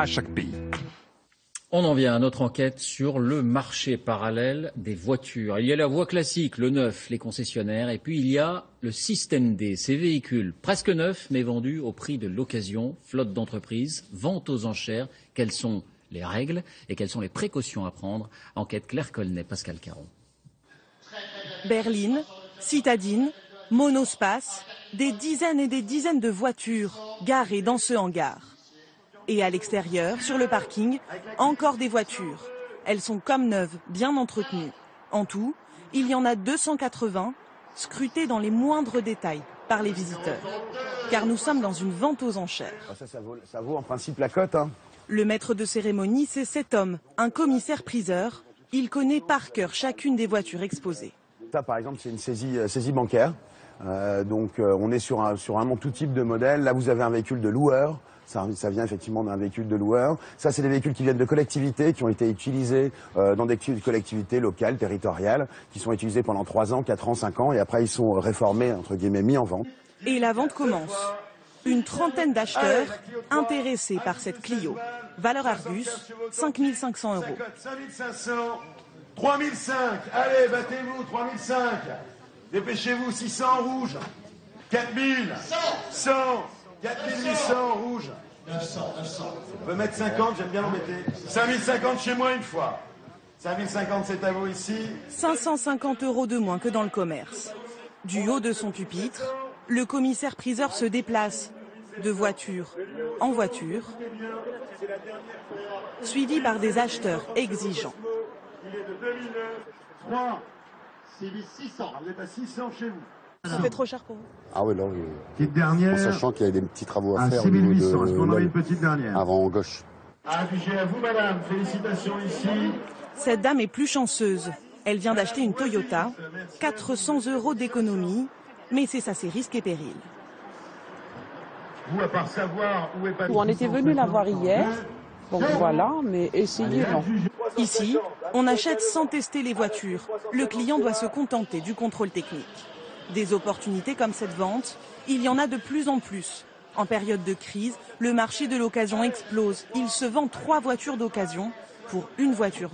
à chaque pays. On en vient à notre enquête sur le marché parallèle des voitures. Il y a la voie classique, le neuf, les concessionnaires, et puis il y a le système D, ces véhicules presque neufs mais vendus au prix de l'occasion, flotte d'entreprise, vente aux enchères. Quelles sont les règles et quelles sont les précautions à prendre? Enquête Claire Colnet, Pascal Caron. Berline, citadine, monospace, des dizaines et des dizaines de voitures garées dans ce hangar. Et à l'extérieur, sur le parking, encore des voitures. Elles sont comme neuves, bien entretenues. En tout, il y en a 280, scrutées dans les moindres détails par les visiteurs. Car nous sommes dans une vente aux enchères. Ça vaut en principe la cote. Le maître de cérémonie, c'est cet homme, un commissaire-priseur. Il connaît par cœur chacune des voitures exposées. Ça, par exemple, c'est une saisie bancaire. On est sur vraiment tout type de modèle. Là, vous avez un véhicule de loueur. Ça vient effectivement d'un véhicule de loueur. Ça, c'est des véhicules qui viennent de collectivités, qui ont été utilisés dans des collectivités locales, territoriales, qui sont utilisés pendant 3 ans, 4 ans, 5 ans, et après ils sont réformés, entre guillemets, mis en vente. Et la vente commence. Une trentaine d'acheteurs intéressés par cette Clio. Valeur Argus, 5 500 €. 5 500, 3 500, allez, battez-vous, 3 500. Dépêchez-vous, 600 rouge. 4 100, 4 800 rouge. 900. On peut mettre 50, j'aime bien l'embêter. 5 050 chez moi une fois. 5 050, c'est à vous ici. 550 € de moins que dans le commerce. Du haut de son pupitre, le commissaire-priseur se déplace de voiture en voiture, suivi par des acheteurs exigeants. Il est de 2009. 3, c'est 600. Vous êtes à 600 chez vous. Ça fait trop cher pour vous? Ah oui, là, Petite dernière. en sachant qu'il y a des petits travaux à faire. 6 au niveau 800. Est-ce qu'on de aurait une petite dernière? avant gauche. Affiché à vous, madame. Félicitations ici. Cette dame est plus chanceuse. Elle vient d'acheter une Toyota, 400 € d'économie, mais c'est ça, c'est risques et périls. Vous, à part savoir où est pas. On était venu la voir hier, donc voilà, mais essayez, non. Ici, on achète sans tester les voitures. Le client doit se contenter du contrôle technique. Des opportunités comme cette vente, il y en a de plus en plus. En période de crise, le marché de l'occasion explose. Il se vend 3 voitures d'occasion pour une voiture.